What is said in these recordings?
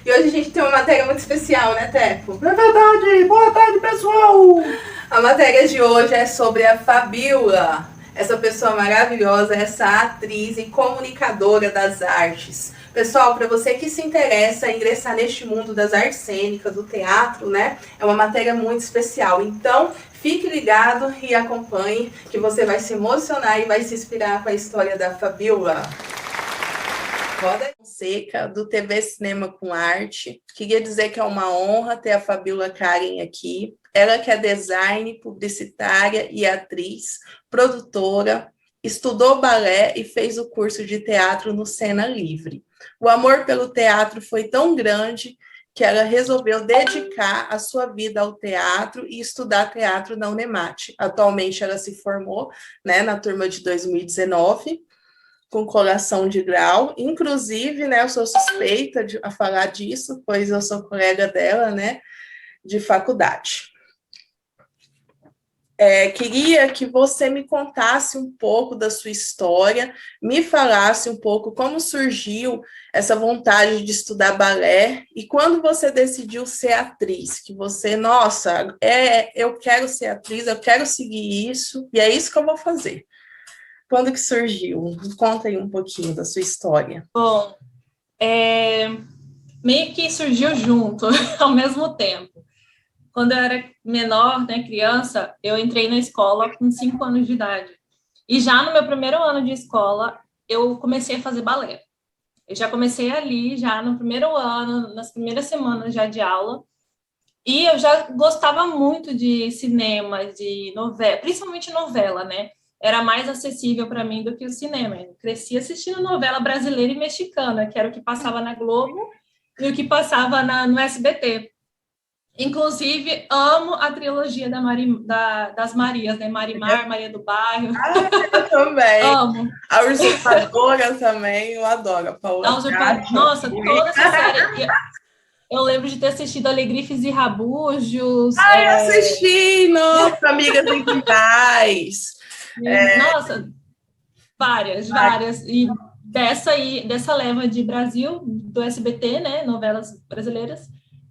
E hoje a gente tem uma matéria muito especial, né, Teco? É verdade! Boa tarde, pessoal! A matéria de hoje é sobre a Fabíola, essa pessoa maravilhosa, essa atriz e comunicadora das artes. Pessoal, para você que se interessa em ingressar neste mundo das artes cênicas, do teatro, né, é uma matéria muito especial. Então, fique ligado e acompanhe, que você vai se emocionar e vai se inspirar com a história da Fabíola. Roda Fonseca, do TV Cinema com Arte. Queria dizer que é uma honra ter a Fabíola Karen aqui. Ela que é design, publicitária e atriz, produtora, estudou balé e fez o curso de teatro no Cena Livre. O amor pelo teatro foi tão grande que ela resolveu dedicar a sua vida ao teatro e estudar teatro na Unemate. Atualmente ela se formou, né, na turma de 2019, com colação de grau, inclusive, né, eu sou suspeita a falar disso, pois eu sou colega dela, né, de faculdade. Queria que você me contasse um pouco da sua história, me falasse um pouco como surgiu essa vontade de estudar balé e quando você decidiu ser atriz, que você, nossa, eu quero ser atriz, eu quero seguir isso, e é isso que eu vou fazer. Quando que surgiu? Conta aí um pouquinho da sua história. Bom, meio que surgiu junto, ao mesmo tempo. Quando eu era menor, né, criança, eu entrei na escola com 5 anos de idade. E já no meu primeiro ano de escola, eu comecei a fazer balé. Eu já comecei ali, já no primeiro ano, nas primeiras semanas já de aula. E eu já gostava muito de cinema, de novela, principalmente novela, né? Era mais acessível para mim do que o cinema. Eu cresci assistindo novela brasileira e mexicana, que era o que passava na Globo e o que passava no SBT. Inclusive, amo a trilogia das Marias, né? Marimar, Maria do Bairro. Eu também. Amo. A Usurpadora também, eu adoro. A Paula Bracho. Nossa, toda essa série. Eu lembro de ter assistido Alegrifes e Rabujos. Assisti, nossa, Amigas Invisíveis. Nossa, várias. E dessa leva de Brasil, do SBT, né? Novelas brasileiras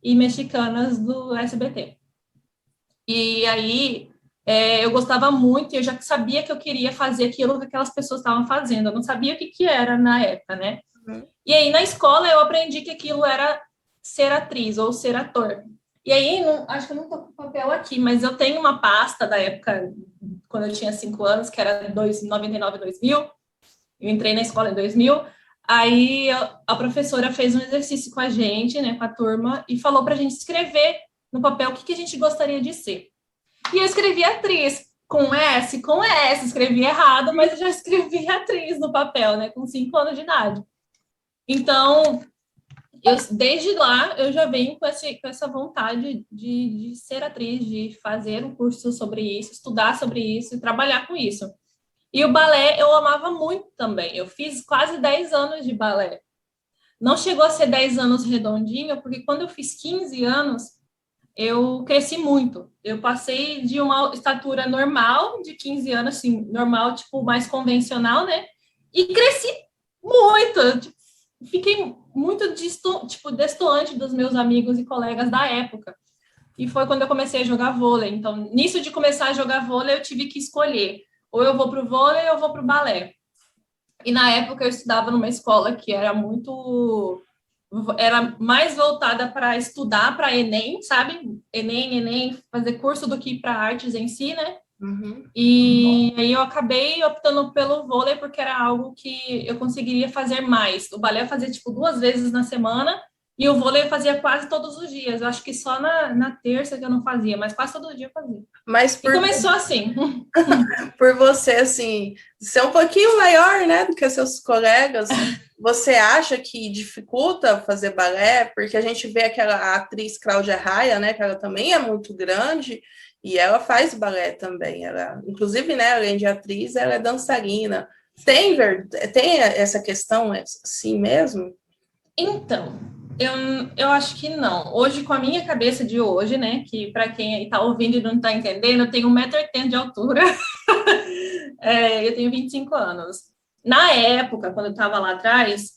e mexicanas do SBT. E aí, eu gostava muito, e eu já sabia que eu queria fazer aquilo que aquelas pessoas estavam fazendo. Eu não sabia o que era na época, né? Uhum. E aí, na escola, eu aprendi que aquilo era ser atriz ou ser ator. E aí, acho que eu não estou com o papel aqui, mas eu tenho uma pasta da época, quando eu tinha 5 anos, que era 99, 2000. Eu entrei na escola em 2000. Aí, a professora fez um exercício com a gente, né, com a turma, e falou para a gente escrever no papel o que a gente gostaria de ser. E eu escrevi atriz, com S, escrevi errado, mas eu já escrevi atriz no papel, né, com 5 anos de idade. Então, desde lá, eu já venho com essa vontade de ser atriz, de fazer um curso sobre isso, estudar sobre isso e trabalhar com isso. E o balé eu amava muito também. Eu fiz quase 10 anos de balé. Não chegou a ser 10 anos redondinho, porque quando eu fiz 15 anos, eu cresci muito. Eu passei de uma estatura normal, de 15 anos, assim, normal, tipo, mais convencional, né? E cresci muito. Fiquei muito destoante dos meus amigos e colegas da época. E foi quando eu comecei a jogar vôlei. Então, nisso de começar a jogar vôlei, eu tive que escolher. Ou eu vou para o vôlei ou eu vou para o balé. E na época eu estudava numa escola que era mais voltada para estudar para Enem, sabe? Enem, fazer curso do que para artes em si, né? Uhum. E aí eu acabei optando pelo vôlei porque era algo que eu conseguiria fazer mais. O balé eu fazia, 2 vezes na semana e o vôlei eu fazia quase todos os dias. Eu acho que só na terça que eu não fazia, mas quase todo dia eu fazia. E começou assim. Por você, assim, ser um pouquinho maior, né, do que seus colegas, você acha que dificulta fazer balé? Porque a gente vê aquela atriz Cláudia Raia, né, que ela também é muito grande e ela faz balé também. Ela, inclusive, né, além de atriz, ela é dançarina. Tem essa questão assim mesmo? Então, eu acho que não. Hoje, com a minha cabeça de hoje, né, que para quem está ouvindo e não está entendendo, eu tenho 1,80 m de altura, eu tenho 25 anos. Na época, quando eu estava lá atrás,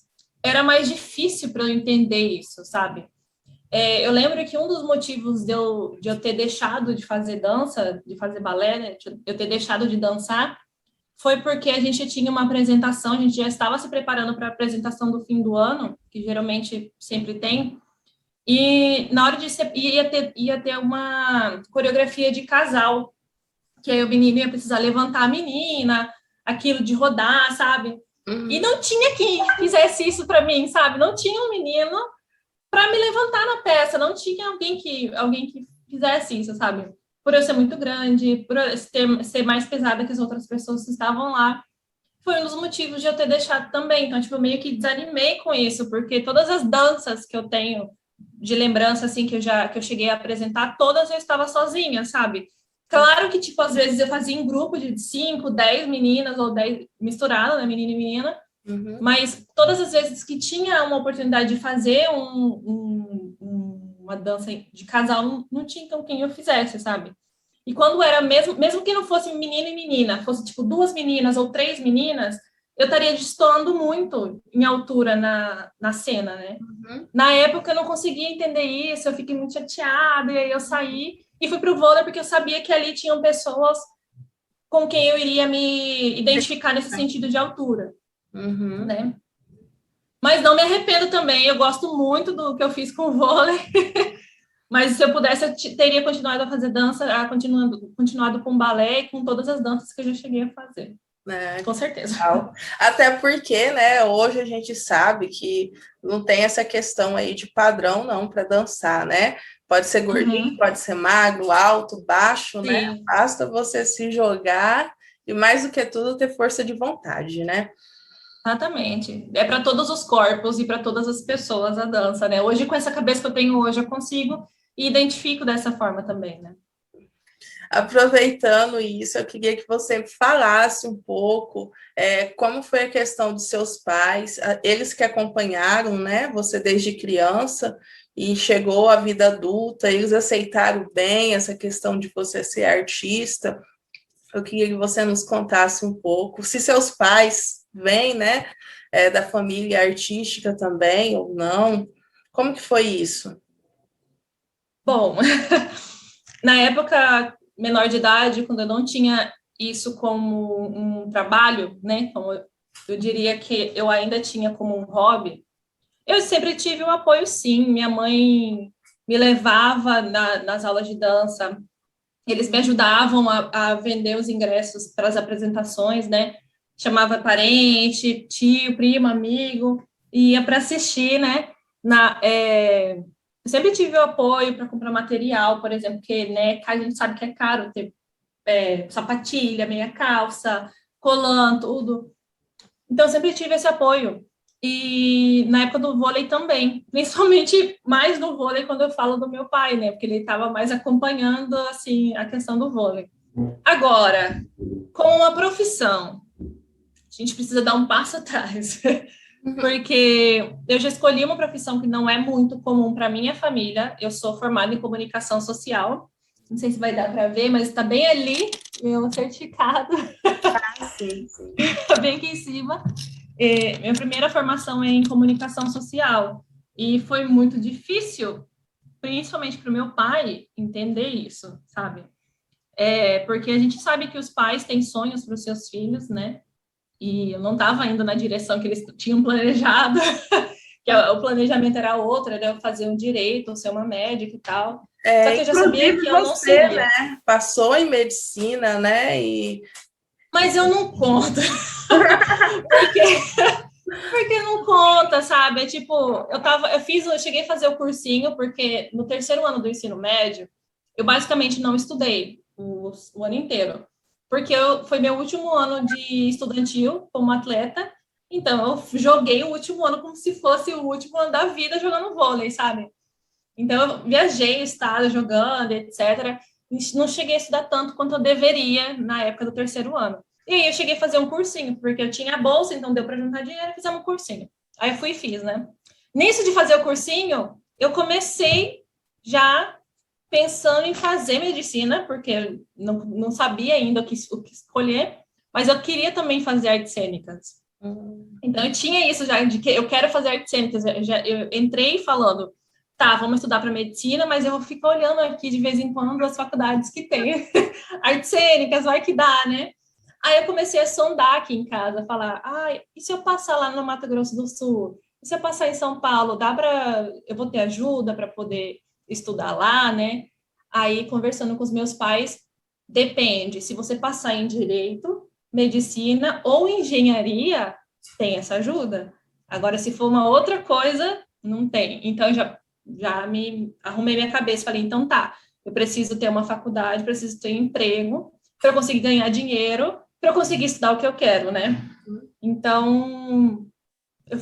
era mais difícil para eu entender isso, sabe? Eu lembro que um dos motivos de eu ter deixado de fazer dança, de fazer balé, né, de eu ter deixado de dançar, foi porque a gente tinha uma apresentação, a gente já estava se preparando para a apresentação do fim do ano, que geralmente sempre tem, e na hora de ia ter uma coreografia de casal, que aí o menino ia precisar levantar a menina, aquilo de rodar, sabe? E não tinha quem fizesse isso para mim, sabe? Não tinha um menino para me levantar na peça, não tinha alguém que fizesse isso, sabe? Por eu ser muito grande, por eu ser mais pesada que as outras pessoas que estavam lá, foi um dos motivos de eu ter deixado também. Então, tipo, eu meio que desanimei com isso, porque todas as danças que eu tenho de lembrança, assim, que eu cheguei a apresentar, todas eu estava sozinha, sabe? Claro que, tipo, às vezes eu fazia em grupo de 5, 10 meninas, ou 10 misturado, né, menina e menina, mas todas as vezes que tinha uma oportunidade de fazer uma dança de casal, não tinha então quem eu fizesse, sabe? E quando era mesmo que não fosse menino e menina, fosse tipo 2 meninas ou 3 meninas, eu estaria destoando muito em altura na cena, né? Na época eu não conseguia entender isso, eu fiquei muito chateada, e aí eu saí e fui pro vôlei porque eu sabia que ali tinham pessoas com quem eu iria me identificar nesse sentido de altura, né? Mas não me arrependo também, eu gosto muito do que eu fiz com o vôlei, mas se eu pudesse, eu teria continuado a fazer dança, continuado com balé e com todas as danças que eu já cheguei a fazer. Com certeza. Até porque, né, hoje a gente sabe que não tem essa questão aí de padrão, não, para dançar, né? Pode ser gordinho, pode ser magro, alto, baixo, Sim. né? Basta você se jogar e, mais do que tudo, ter força de vontade, né? Exatamente. É para todos os corpos e para todas as pessoas a dança, né? Hoje, com essa cabeça que eu tenho hoje, eu consigo e identifico dessa forma também, né? Aproveitando isso, eu queria que você falasse um pouco como foi a questão dos seus pais, eles que acompanharam, né, você desde criança e chegou à vida adulta, eles aceitaram bem essa questão de você ser artista. Eu queria que você nos contasse um pouco, se seus pais vêm, né, da família artística também ou não, como que foi isso? Bom, na época menor de idade, quando eu não tinha isso como um trabalho, né, como eu diria que eu ainda tinha como um hobby, eu sempre tive um apoio, sim. Minha mãe me levava nas aulas de dança, eles me ajudavam a vender os ingressos para as apresentações, né? Chamava parente, tio, primo, amigo, e ia para assistir, né? Eu sempre tive o apoio para comprar material, por exemplo, porque, né, a gente sabe que é caro ter sapatilha, meia calça, colã, tudo. Então, eu sempre tive esse apoio. E na época do vôlei também, principalmente mais no vôlei quando eu falo do meu pai, né? Porque ele estava mais acompanhando, assim, a questão do vôlei. Agora, com uma profissão, a gente precisa dar um passo atrás. Porque eu já escolhi uma profissão que não é muito comum para minha família. Eu sou formada em comunicação social. Não sei se vai dar para ver, mas está bem ali, meu certificado. Sim, sim. Está bem aqui em cima. Minha primeira formação é em comunicação social. E foi muito difícil, principalmente para o meu pai, entender isso, sabe? Porque a gente sabe que os pais têm sonhos para os seus filhos, né? E eu não estava indo na direção que eles tinham planejado, que o planejamento era outro, era eu fazer um direito, ou ser uma médica e tal. Só que eu já sabia que eu não seria. Né, passou em medicina, né? Mas eu não conto. Porque não conta, sabe? Eu cheguei a fazer o cursinho, porque no terceiro ano do ensino médio, eu basicamente não estudei o ano inteiro. Porque foi meu último ano de estudantil como atleta, então eu joguei o último ano como se fosse o último ano da vida jogando vôlei, sabe? Então eu viajei o estado jogando, etc. Não cheguei a estudar tanto quanto eu deveria na época do terceiro ano. E aí eu cheguei a fazer um cursinho, porque eu tinha a bolsa, então deu para juntar dinheiro e fizemos um cursinho. Aí eu fui e fiz, né? Nisso de fazer o cursinho, eu comecei já pensando em fazer medicina, porque não sabia ainda o que escolher, mas eu queria também fazer artes cênicas. Então, eu tinha isso já, de que eu quero fazer artes cênicas. Eu entrei falando, tá, vamos estudar para medicina, mas eu vou ficar olhando aqui de vez em quando as faculdades que tem artes cênicas, vai que dá, né? Aí eu comecei a sondar aqui em casa, falar, e se eu passar lá no Mato Grosso do Sul? E se eu passar em São Paulo, eu vou ter ajuda para poder estudar lá, né? Aí, conversando com os meus pais, depende, se você passar em direito, medicina ou engenharia, tem essa ajuda. Agora, se for uma outra coisa, não tem. Então, já me arrumei minha cabeça, falei, então tá, eu preciso ter uma faculdade, preciso ter emprego, para eu conseguir ganhar dinheiro, para eu conseguir estudar o que eu quero, né? Então, eu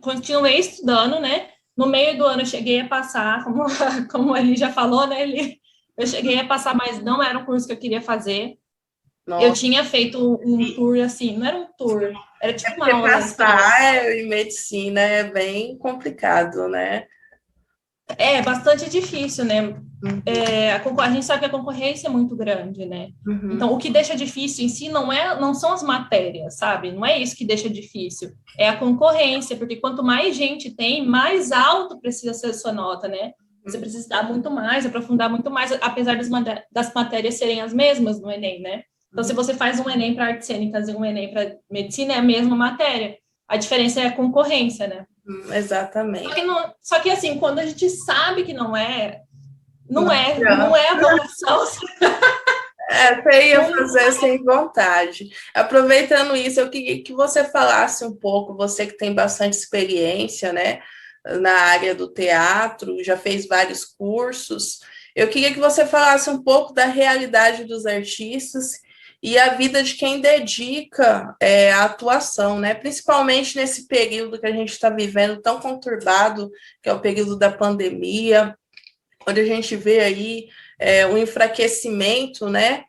continuei estudando, né? No meio do ano, eu cheguei a passar, como ele já falou, né? Eu cheguei a passar, mas não era um curso que eu queria fazer. Nossa. Eu tinha feito um tour, assim, não era um tour, era tipo uma aula. Passar em medicina é bem complicado, né? É bastante difícil, né? A gente sabe que a concorrência é muito grande, né? Então, o que deixa difícil em si não são as matérias, sabe? Não é isso que deixa difícil, é a concorrência, porque quanto mais gente tem, mais alto precisa ser a sua nota, né? Você precisa estudar muito mais, aprofundar muito mais, apesar das matérias serem as mesmas no Enem, né? Então, se você faz um Enem para artes cênicas e um Enem para medicina, é a mesma matéria. A diferença é a concorrência, né? Exatamente. Só que assim, quando a gente sabe que não é a vocação. Você ia fazer sem vontade. Aproveitando isso, eu queria que você falasse um pouco, você que tem bastante experiência, né, na área do teatro, já fez vários cursos. Eu queria que você falasse um pouco da realidade dos artistas e a vida de quem dedica a atuação, né? Principalmente nesse período que a gente está vivendo tão conturbado, que é o período da pandemia, onde a gente vê aí um enfraquecimento, né,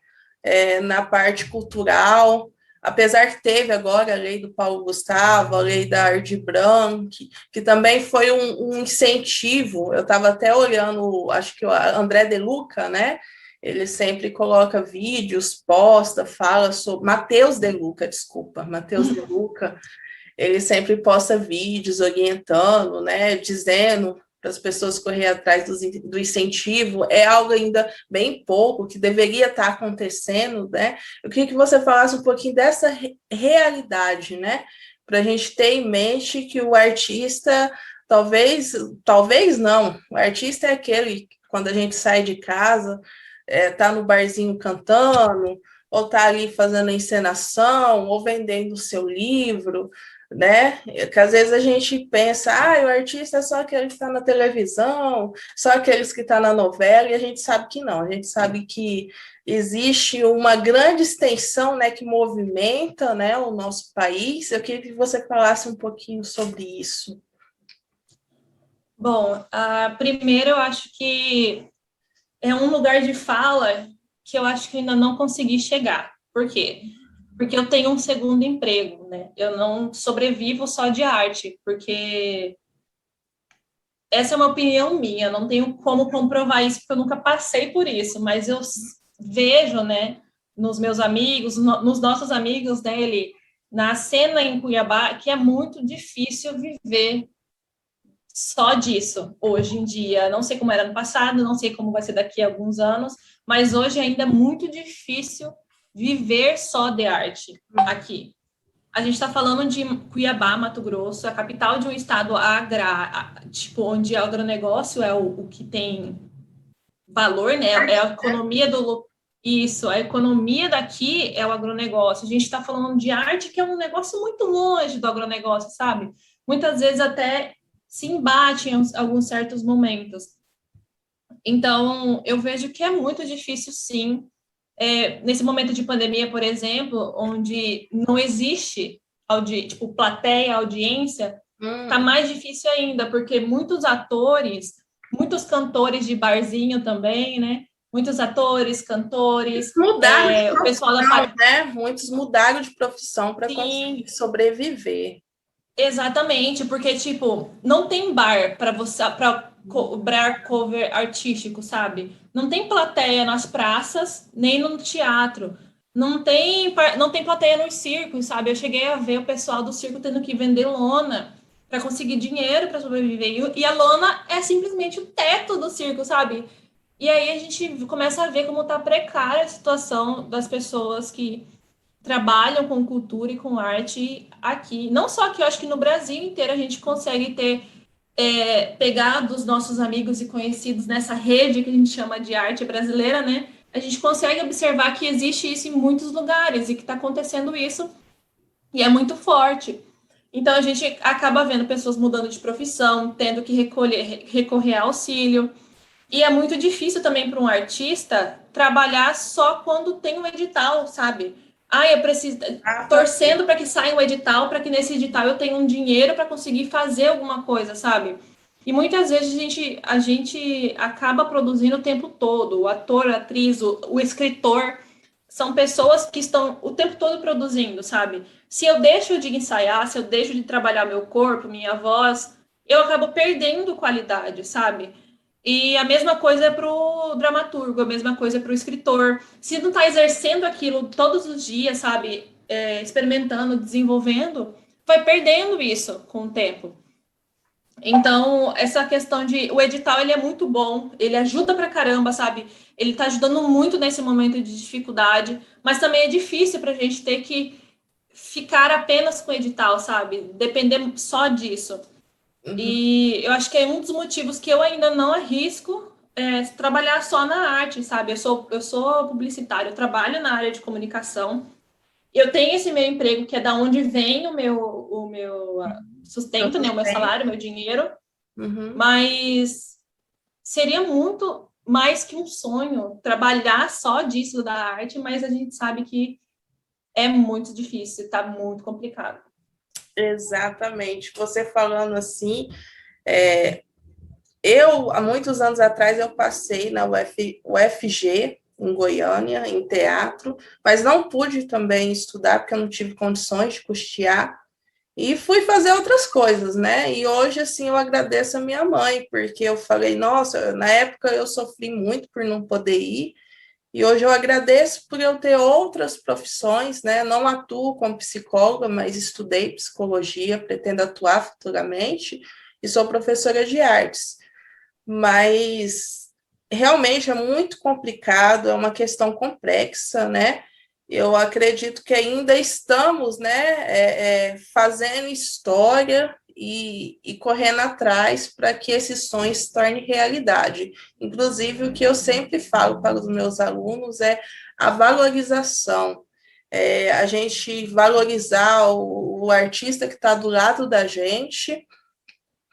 na parte cultural, apesar que teve agora a lei do Paulo Gustavo, a lei da Ardir Blanc, que também foi um incentivo. Eu estava até olhando, acho que o André De Luca, né? Ele sempre coloca vídeos, posta, fala sobre... Matheus De Luca, ele sempre posta vídeos orientando, né? Dizendo para as pessoas correr atrás do incentivo, é algo ainda bem pouco, que deveria estar acontecendo, né? Eu queria que você falasse um pouquinho dessa realidade, né? Para a gente ter em mente que o artista, talvez não, o artista é aquele, quando a gente sai de casa, tá no barzinho cantando, ou tá ali fazendo a encenação, ou vendendo o seu livro, né? Que às vezes a gente pensa, o artista é só aquele que está na televisão, só aqueles que estão na novela, e a gente sabe que não, a gente sabe que existe uma grande extensão, né, que movimenta, né, o nosso país. Eu queria que você falasse um pouquinho sobre isso. Bom, primeiro eu acho que é um lugar de fala que eu acho que ainda não consegui chegar. Por quê? Porque eu tenho um segundo emprego, né? Eu não sobrevivo só de arte, porque essa é uma opinião minha, não tenho como comprovar isso, porque eu nunca passei por isso, mas eu vejo, né, nos meus amigos, nos nossos amigos, né, na cena em Cuiabá, que é muito difícil viver só disso, hoje em dia. Não sei como era no passado, não sei como vai ser daqui a alguns anos, mas hoje ainda é muito difícil viver só de arte aqui. A gente está falando de Cuiabá, Mato Grosso, a capital de um estado tipo, onde o agronegócio é o que tem valor, né? É a economia Isso, a economia daqui é o agronegócio. A gente está falando de arte, que é um negócio muito longe do agronegócio, sabe? Muitas vezes até se embate em alguns certos momentos. Então, eu vejo que é muito difícil, sim. Nesse momento de pandemia, por exemplo, onde não existe tipo, plateia, audiência, tá mais difícil ainda, porque muitos atores, muitos cantores de barzinho também, né? Muitos atores, cantores, mudaram o pessoal da né? Muitos mudaram de profissão para conseguir sobreviver. Exatamente, porque tipo, não tem bar para você para cobrar cover artístico, sabe? Não tem plateia nas praças, nem no teatro. não tem plateia nos circos, sabe? Eu cheguei a ver o pessoal do circo tendo que vender lona para conseguir dinheiro para sobreviver. E a lona é simplesmente o teto do circo, sabe? E aí a gente começa a ver como está precária a situação das pessoas que trabalham com cultura e com arte aqui. Não só aqui, eu acho que no Brasil inteiro a gente consegue ter pegar dos nossos amigos e conhecidos nessa rede que a gente chama de arte brasileira, né? A gente consegue observar que existe isso em muitos lugares e que está acontecendo isso e é muito forte. Então a gente acaba vendo pessoas mudando de profissão, tendo que recorrer a auxílio. E é muito difícil também para um artista trabalhar só quando tem um edital, sabe? Ah, eu preciso torcendo para que saia um edital, para que nesse edital eu tenha um dinheiro para conseguir fazer alguma coisa, sabe? E muitas vezes a gente acaba produzindo o tempo todo. O ator, a atriz, o escritor são pessoas que estão o tempo todo produzindo, sabe? Se eu deixo de ensaiar, se eu deixo de trabalhar meu corpo, minha voz, eu acabo perdendo qualidade, sabe? E a mesma coisa é para o dramaturgo, a mesma coisa é para o escritor. Se não está exercendo aquilo todos os dias, sabe, experimentando, desenvolvendo, vai perdendo isso com o tempo. Então, essa questão de... O edital, ele é muito bom, ele ajuda pra caramba, sabe? Ele está ajudando muito nesse momento de dificuldade, mas também é difícil para a gente ter que ficar apenas com o edital, sabe? Depender só disso. E eu acho que é um dos motivos que eu ainda não arrisco trabalhar só na arte, sabe? Eu sou publicitária, eu trabalho na área de comunicação. Eu tenho esse meu emprego, que é da onde vem o meu sustento, né? O meu salário, o meu dinheiro. Mas seria muito mais que um sonho trabalhar só disso da arte, mas a gente sabe que é muito difícil, tá muito complicado. Exatamente. Você falando assim, há muitos anos atrás, eu passei na UFG, em Goiânia, em teatro, mas não pude também estudar, porque eu não tive condições de custear, e fui fazer outras coisas, né? E hoje, assim, eu agradeço a minha mãe, porque eu falei, nossa, na época eu sofri muito por não poder ir, e hoje eu agradeço por eu ter outras profissões, né? Não atuo como psicóloga, mas estudei psicologia, pretendo atuar futuramente, e sou professora de artes. Mas realmente é muito complicado, é uma questão complexa, né? Eu acredito que ainda estamos, né, fazendo história e correndo atrás para que esses sonhos se tornem realidade. Inclusive, o que eu sempre falo para os meus alunos é a valorização. A gente valorizar o artista que está do lado da gente,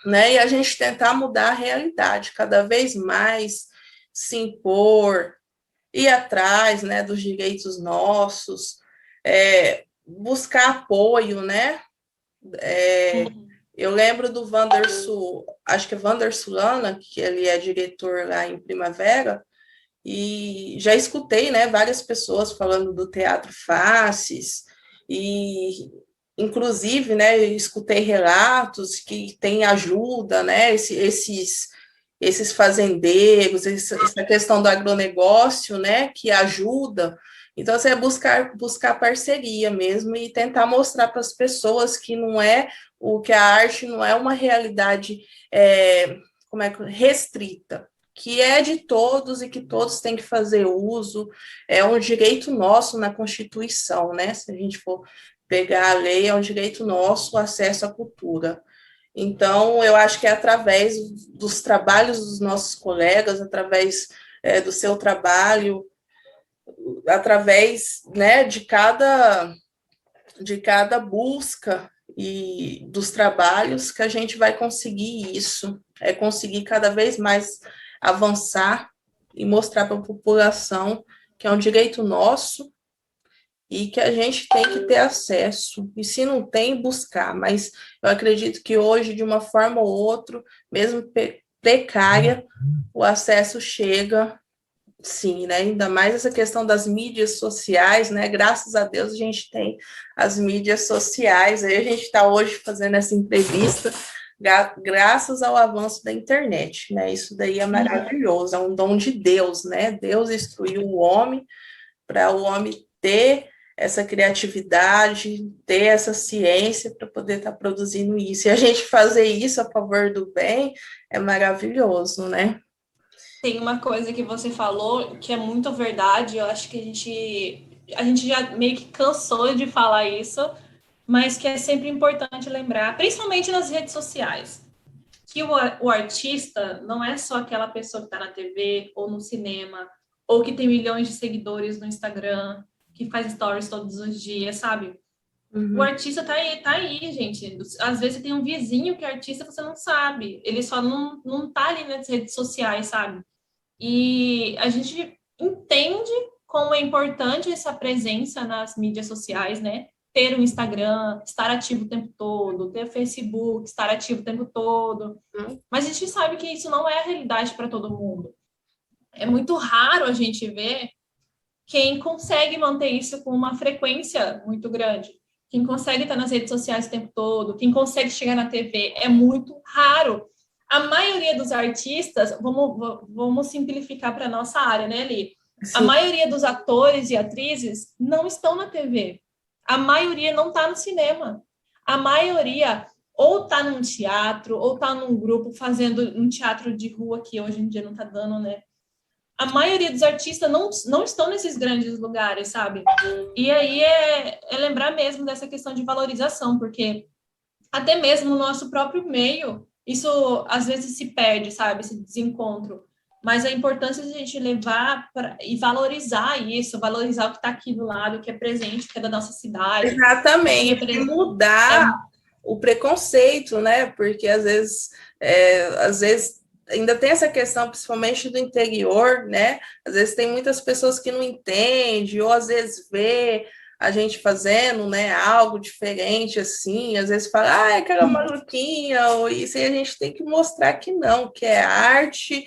né? E a gente tentar mudar a realidade, cada vez mais se impor, ir atrás, né, dos direitos nossos, buscar apoio, né? Eu lembro do Wanderson, acho que é Wanderson Lana, que ele é diretor lá em Primavera, e já escutei, né, várias pessoas falando do Teatro Faces, e inclusive, né, eu escutei relatos que tem ajuda, né, esses fazendeiros, essa questão do agronegócio, né, que ajuda. Então, assim, é buscar parceria mesmo e tentar mostrar para as pessoas que não é que a arte não é uma realidade restrita, que é de todos e que todos têm que fazer uso, é um direito nosso na Constituição, né? Se a gente for pegar a lei, é um direito nosso o acesso à cultura. Então, eu acho que é através dos trabalhos dos nossos colegas, através do seu trabalho, através, né, de cada busca e dos trabalhos que a gente vai conseguir isso, conseguir cada vez mais avançar e mostrar para a população que é um direito nosso e que a gente tem que ter acesso, e se não tem, buscar, mas eu acredito que hoje, de uma forma ou outra, mesmo precária, o acesso chega, sim, né, ainda mais essa questão das mídias sociais, né, graças a Deus a gente tem as mídias sociais, aí a gente está hoje fazendo essa entrevista, graças ao avanço da internet, né, isso daí é maravilhoso, é um dom de Deus, né, Deus instruiu o homem para o homem ter essa criatividade, ter essa ciência para poder estar produzindo isso. E a gente fazer isso a favor do bem é maravilhoso, né? Tem uma coisa que você falou que é muito verdade, eu acho que a gente já meio que cansou de falar isso, mas que é sempre importante lembrar, principalmente nas redes sociais, que o artista não é só aquela pessoa que está na TV ou no cinema, ou que tem milhões de seguidores no Instagram, que faz stories todos os dias, sabe? O artista tá aí, gente. Às vezes você tem um vizinho que é artista, você não sabe. Ele só não tá ali nas redes sociais, sabe? E a gente entende como é importante essa presença nas mídias sociais, né? Ter um Instagram, estar ativo o tempo todo, ter Facebook, estar ativo o tempo todo. Mas a gente sabe que isso não é a realidade para todo mundo. É muito raro a gente ver quem consegue manter isso com uma frequência muito grande. Quem consegue estar nas redes sociais o tempo todo, quem consegue chegar na TV, é muito raro. A maioria dos artistas, vamos simplificar para a nossa área, né, Li? Sim. A maioria dos atores e atrizes não estão na TV. A maioria não está no cinema. A maioria ou está num teatro, ou está num grupo fazendo um teatro de rua, que hoje em dia não está dando, né? A maioria dos artistas não estão nesses grandes lugares, sabe? E aí é lembrar mesmo dessa questão de valorização, porque até mesmo no nosso próprio meio, isso às vezes se perde, sabe? Esse desencontro. Mas a importância de a gente levar e valorizar isso, valorizar o que está aqui do lado, que é presente, que é da nossa cidade. Exatamente, e mudar o preconceito, né? Porque às vezes ainda tem essa questão, principalmente do interior, né? Às vezes tem muitas pessoas que não entendem, ou às vezes vê a gente fazendo, né, algo diferente, assim, às vezes fala, ah, é aquela maluquinha, ou isso, e a gente tem que mostrar que não, que é arte,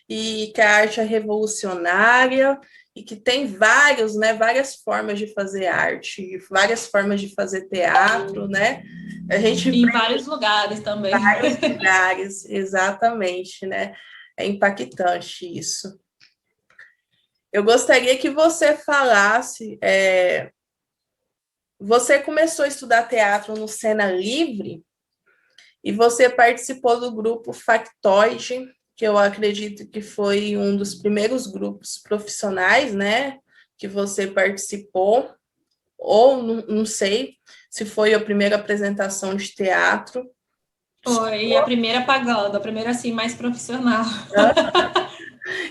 e que a arte é revolucionária, e que tem várias formas de fazer arte, várias formas de fazer teatro, né? A gente em vários lugares também. Vários lugares, exatamente, né? É impactante isso. Eu gostaria que você falasse. Você começou a estudar teatro no Cena Livre e você participou do grupo Factoide, que eu acredito que foi um dos primeiros grupos profissionais, né? Que você participou, ou não sei se foi a primeira apresentação de teatro. Foi a primeira pagando, a primeira assim, mais profissional.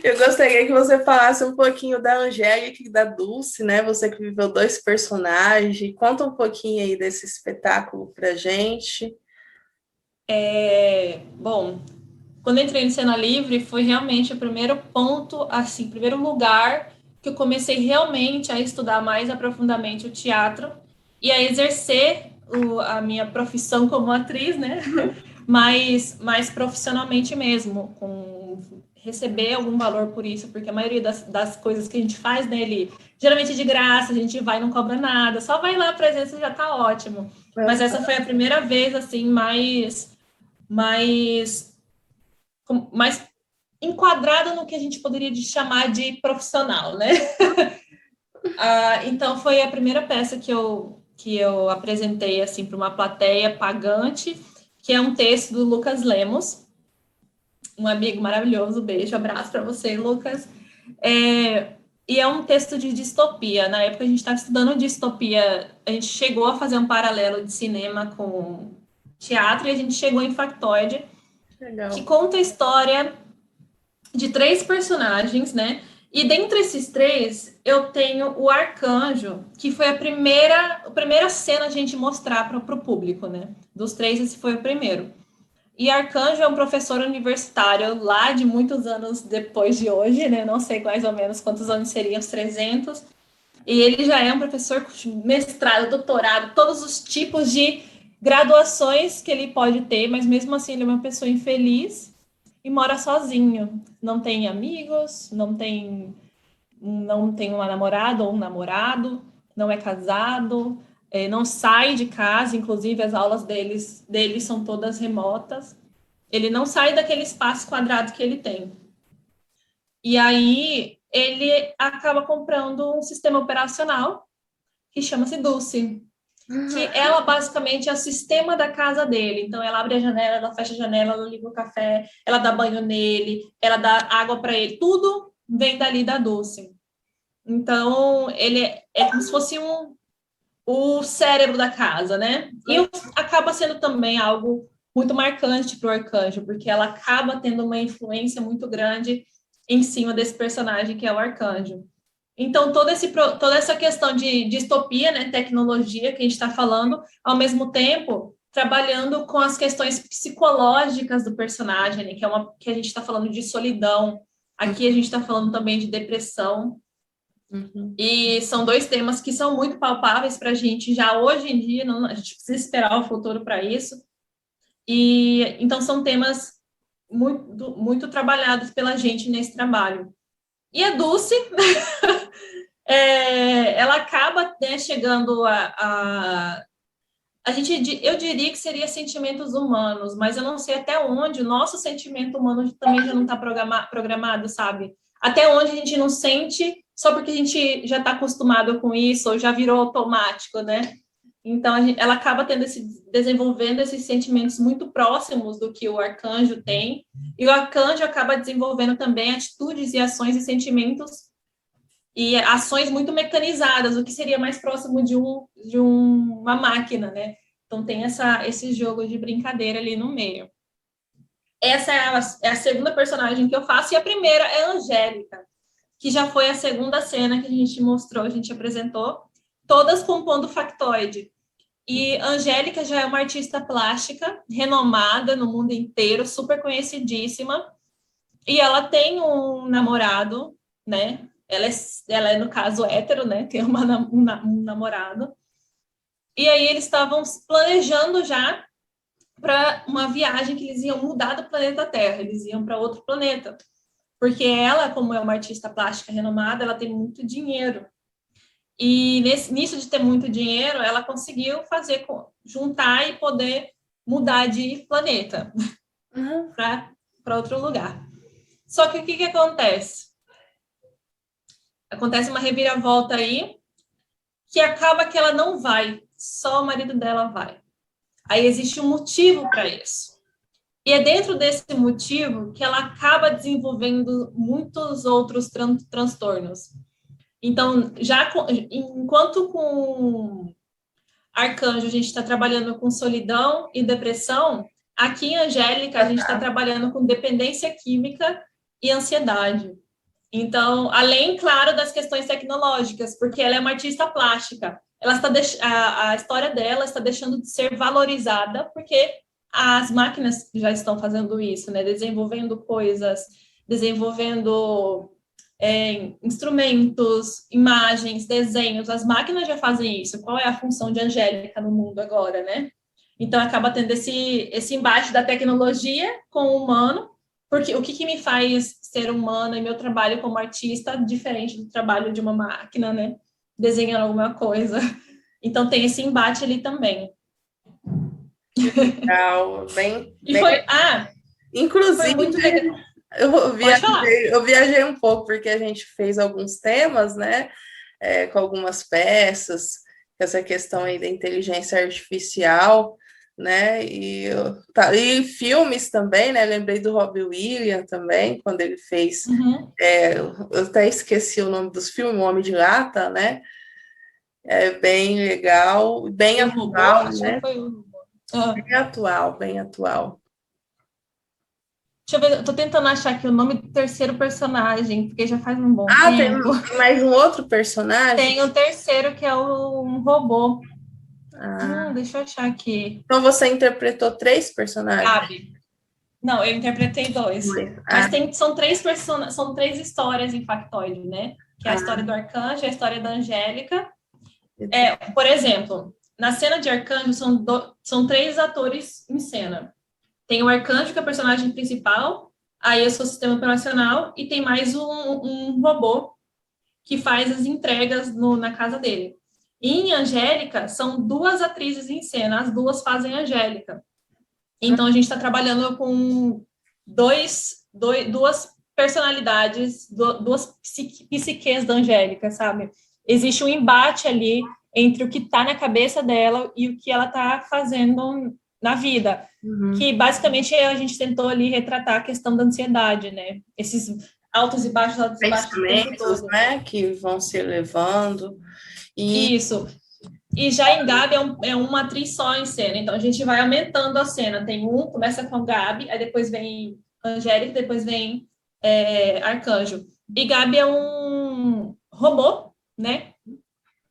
Eu gostaria que você falasse um pouquinho da Angélica e da Dulce, né? Você que viveu 2 personagens. Conta um pouquinho aí desse espetáculo pra gente. Bom, quando eu entrei no Cena Livre, foi realmente o primeiro ponto, assim, primeiro lugar que eu comecei realmente a estudar mais aprofundadamente o teatro e a exercer a minha profissão como atriz, né? mais profissionalmente mesmo, com receber algum valor por isso, porque a maioria das coisas que a gente faz nele, geralmente de graça, a gente vai e não cobra nada, só vai lá, a presença já tá ótimo. Mas essa foi a primeira vez, assim, mais enquadrada no que a gente poderia chamar de profissional, né? Então, foi a primeira peça que eu apresentei, assim, para uma plateia pagante, que é um texto do Lucas Lemos, um amigo maravilhoso, beijo, abraço para você, Lucas. E é um texto de distopia. Na época a gente estava estudando distopia, a gente chegou a fazer um paralelo de cinema com teatro e a gente chegou em Factoide, que conta a história de 3 personagens, né? E dentre esses 3, eu tenho o Arcanjo, que foi a primeira cena a gente mostrar para o público, né? Dos 3, esse foi o primeiro. E Arcanjo é um professor universitário lá de muitos anos depois de hoje, né? Não sei mais ou menos quantos anos seriam os 300. E ele já é um professor com mestrado, doutorado, todos os tipos de graduações que ele pode ter, mas mesmo assim ele é uma pessoa infeliz e mora sozinho. Não tem amigos, não tem uma namorada ou um namorado, não é casado, não sai de casa, inclusive as aulas dele são todas remotas. Ele não sai daquele espaço quadrado que ele tem. E aí ele acaba comprando um sistema operacional que chama-se Dulce, que ela basicamente é o sistema da casa dele. Então, ela abre a janela, ela fecha a janela, ela liga o café, ela dá banho nele, ela dá água para ele, tudo vem dali da Dulce. Então, ele é como se fosse o cérebro da casa, né? E acaba sendo também algo muito marcante para o Arcanjo, porque ela acaba tendo uma influência muito grande em cima desse personagem que é o Arcanjo. Então, toda essa questão de distopia, né, tecnologia que a gente está falando, ao mesmo tempo, trabalhando com as questões psicológicas do personagem, né, que a gente está falando de solidão, aqui a gente está falando também de depressão, e são dois temas que são muito palpáveis para a gente já hoje em dia, a gente precisa esperar o futuro para isso, e então são temas muito, muito trabalhados pela gente nesse trabalho. E a Dulce, ela acaba, né, chegando eu diria que seria sentimentos humanos, mas eu não sei até onde o nosso sentimento humano também já não está programado, sabe? Até onde a gente não sente só porque a gente já está acostumado com isso, ou já virou automático, né? Então, ela acaba desenvolvendo esses sentimentos muito próximos do que o Arcanjo tem, e o Arcanjo acaba desenvolvendo também atitudes e ações e sentimentos e ações muito mecanizadas, o que seria mais próximo de uma máquina, né? Então, tem esse jogo de brincadeira ali no meio. Essa é a segunda personagem que eu faço, e a primeira é a Angélica, que já foi a segunda cena que a gente mostrou, a gente apresentou, todas compondo factoide. E Angélica já é uma artista plástica, renomada no mundo inteiro, super conhecidíssima, e ela tem um namorado, né? Ela é, no caso, hétero, né? Tem um namorado. E aí eles estavam planejando já para uma viagem que eles iam mudar do planeta Terra, eles iam para outro planeta. Porque ela, como é uma artista plástica renomada, ela tem muito dinheiro. E nisso de ter muito dinheiro, ela conseguiu juntar e poder mudar de planeta para outro lugar. Só que o que acontece? Acontece uma reviravolta aí, que acaba que ela não vai, só o marido dela vai. Aí existe um motivo para isso. E é dentro desse motivo que ela acaba desenvolvendo muitos outros transtornos. Então, enquanto com Arcanjo a gente está trabalhando com solidão e depressão, aqui em Angélica a gente está trabalhando com dependência química e ansiedade. Então, além, claro, das questões tecnológicas, porque ela é uma artista plástica, a história dela está deixando de ser valorizada, porque as máquinas já estão fazendo isso, né? Desenvolvendo coisas, desenvolvendo instrumentos, imagens, desenhos, as máquinas já fazem isso. Qual é a função de Angélica no mundo agora, né? Então, acaba tendo esse embate da tecnologia com o humano, porque o que me faz ser humana e meu trabalho como artista diferente do trabalho de uma máquina, né? Desenhando alguma coisa. Então, tem esse embate ali também. Legal, inclusive, foi muito legal. Eu viajei um pouco, porque a gente fez alguns temas, né? Com algumas peças, essa questão aí da inteligência artificial, né? E filmes também, né? Lembrei do Robbie Williams também, quando ele fez. Eu até esqueci o nome dos filmes, O Homem de Lata, né? É bem legal, bem atual, né? Bem atual, bem atual. Deixa eu ver, eu tô tentando achar aqui o nome do terceiro personagem, porque já faz um bom tempo. Tem mais um outro personagem? Tem o terceiro, que é um robô. Deixa eu achar aqui. Então você interpretou 3 personagens? Gabi. Não, eu interpretei 2. Mas são 3 histórias em factoide, né? Que é a história do Arcanjo, a história da Angélica. Por exemplo, na cena de Arcanjo, são 3 atores em cena. Tem o Arcanjo, que é o personagem principal, aí eu sou o sistema operacional, e tem mais um robô que faz as entregas na casa dele. E em Angélica, são 2 atrizes em cena, as 2 fazem Angélica. Então, a gente está trabalhando com 2 personalidades, 2 psiques da Angélica, sabe? existe um embate ali entre o que está na cabeça dela e o que ela está fazendo na vida. Que basicamente a gente tentou ali retratar a questão da ansiedade, né? Esses altos e baixos o tempo todo. Né, que vão se elevando. Isso. E já em Gabi é uma atriz só em cena, então a gente vai aumentando a cena. Começa com Gabi, aí depois vem Angélica, depois vem Arcanjo. E Gabi é um robô, né?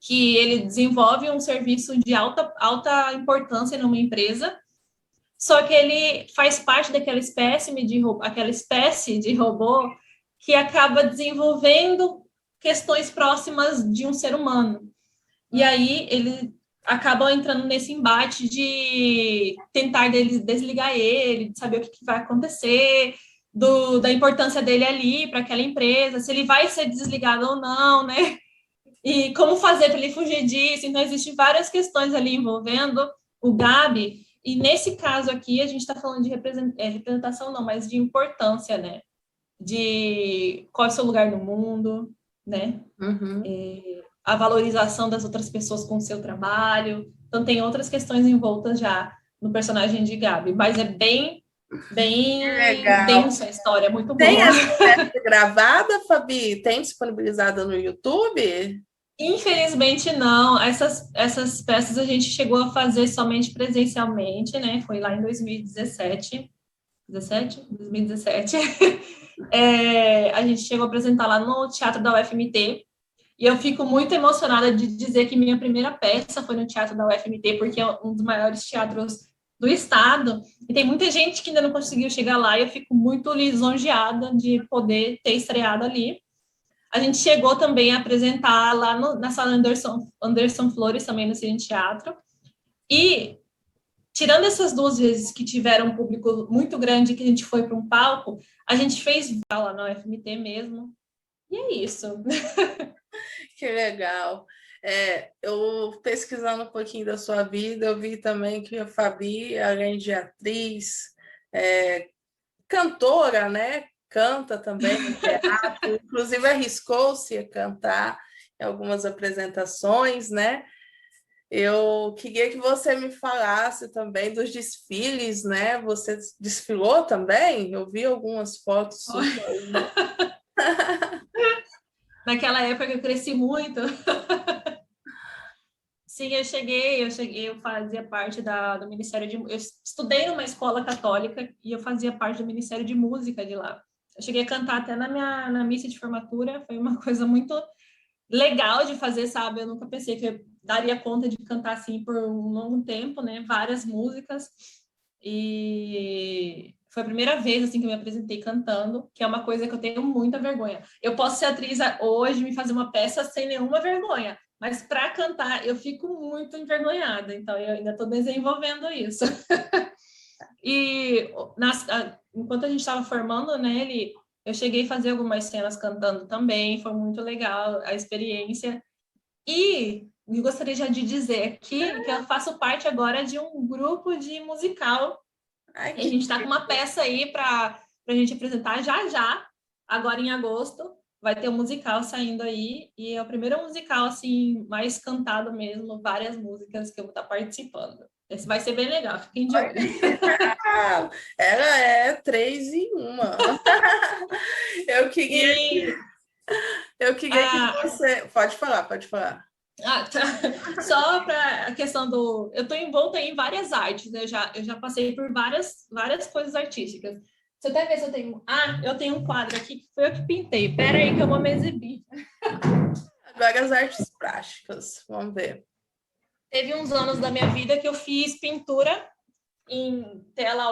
Que ele desenvolve um serviço de alta importância numa empresa, só que ele faz parte daquela espécie de robô que acaba desenvolvendo questões próximas de um ser humano. E aí ele acaba entrando nesse embate de tentar desligar ele, de saber o que vai acontecer, da importância dele ali para aquela empresa, se ele vai ser desligado ou não, né? E como fazer para ele fugir disso. Então, existem várias questões ali envolvendo o Gabi, e nesse caso aqui, a gente está falando de representação, não, mas de importância, né? De qual é o seu lugar no mundo, né? A valorização das outras pessoas com o seu trabalho. Então, tem outras questões envoltas já no personagem de Gabi, mas é bem densa a história, é muito boa. Tem essa peça gravada, Fabi? Tem disponibilizada no YouTube? Infelizmente, não. Essas peças a gente chegou a fazer somente presencialmente, né? Foi lá em 2017. 2017. A gente chegou a apresentar lá no Teatro da UFMT. E eu fico muito emocionada de dizer que minha primeira peça foi no Teatro da UFMT, porque é um dos maiores teatros do estado. E tem muita gente que ainda não conseguiu chegar lá, e eu fico muito lisonjeada de poder ter estreado ali. A gente chegou também a apresentar lá na sala Anderson Flores, também no Cine Teatro. E, tirando essas 2 vezes que tiveram um público muito grande, que a gente foi para um palco, a gente fez lá na UFMT mesmo. E é isso. Que legal. Eu pesquisando um pouquinho da sua vida, eu vi também que a Fabi, além de atriz, cantora, né? Canta também no teatro, inclusive arriscou-se a cantar em algumas apresentações, né? Eu queria que você me falasse também dos desfiles, né? Você desfilou também? Eu vi algumas fotos suas. Naquela época eu cresci muito. Sim, eu fazia parte do Ministério eu estudei numa escola católica e eu fazia parte do Ministério de Música de lá. Eu cheguei a cantar até na missa de formatura, foi uma coisa muito legal de fazer, sabe? Eu nunca pensei que eu daria conta de cantar assim por um longo tempo, né? Várias músicas. E foi a primeira vez assim que eu me apresentei cantando, que é uma coisa que eu tenho muita vergonha. Eu posso ser atriz hoje, me fazer uma peça sem nenhuma vergonha, mas para cantar eu fico muito envergonhada, então eu ainda estou desenvolvendo isso. E enquanto a gente estava formando nele, eu cheguei a fazer algumas cenas cantando também, foi muito legal a experiência. E eu gostaria já de dizer aqui que eu faço parte agora de um grupo de musical. A gente está com uma peça aí para a gente apresentar já, agora em agosto. Vai ter um musical saindo aí, e é o primeiro musical, assim, mais cantado mesmo, várias músicas que eu vou estar participando. Esse vai ser bem legal, fiquem de olho. Ela é 3 em 1. Eu queria que você... Pode falar. Tá. Só para a questão do... Eu estou envolta em várias artes, né? Eu já passei por várias coisas artísticas. Você até ver se eu tenho... eu tenho um quadro aqui que foi eu que pintei. Espera aí que eu vou me exibir. Várias artes plásticas, vamos ver. Teve uns anos da minha vida que eu fiz pintura em tela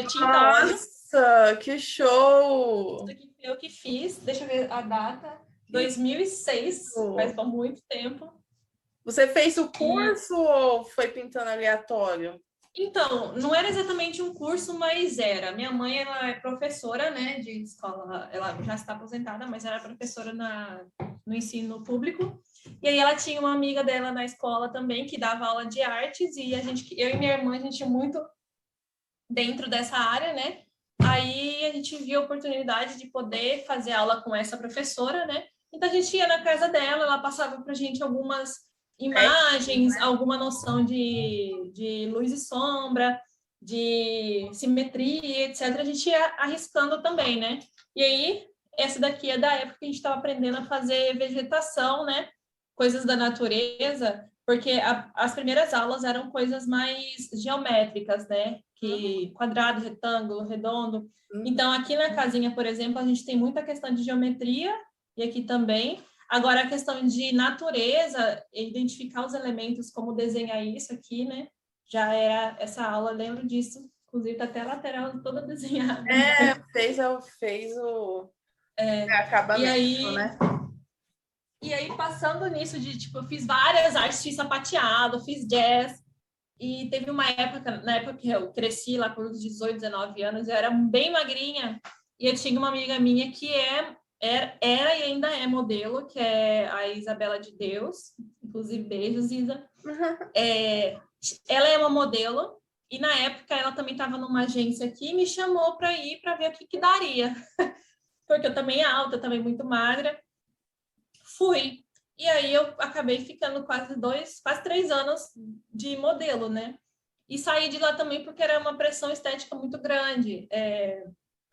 tinta óleo. Nossa, que show! Isso aqui foi eu que fiz. Deixa eu ver a data. 2006, faz muito tempo. Você fez o curso ou foi pintando aleatório? Então, não era exatamente um curso, mas era. Minha mãe, ela é professora, né, de escola, ela já está aposentada, mas era professora no ensino público. E aí ela tinha uma amiga dela na escola também, que dava aula de artes, e eu e minha irmã, a gente tinha muito dentro dessa área, né? Aí a gente viu a oportunidade de poder fazer aula com essa professora, né? Então a gente ia na casa dela, ela passava pra gente algumas imagens, alguma noção de luz e sombra, de simetria, etc. A gente ia arriscando também, né? E aí, essa daqui é da época que a gente estava aprendendo a fazer vegetação, né? Coisas da natureza, porque as primeiras aulas eram coisas mais geométricas, né? Que quadrado, retângulo, redondo. Então, aqui na casinha, por exemplo, a gente tem muita questão de geometria, e aqui também. Agora, a questão de natureza, identificar os elementos, como desenhar isso aqui, né? Já era essa aula, lembro disso. Inclusive, tá até a lateral toda desenhada. Fez o acabamento, e aí, né? E aí, passando nisso de, tipo, eu fiz várias artes, fiz sapateado, fiz jazz, e teve uma época, na época que eu cresci lá por uns 18, 19 anos, eu era bem magrinha, e eu tinha uma amiga minha que era e ainda é modelo, que é a Isabela de Deus, inclusive beijos, Isa. Ela é uma modelo, e na época ela também estava numa agência aqui, e me chamou para ir para ver o que daria, porque eu também alta, também muito magra. Fui. E aí eu acabei ficando quase 3 anos de modelo, né? E saí de lá também porque era uma pressão estética muito grande.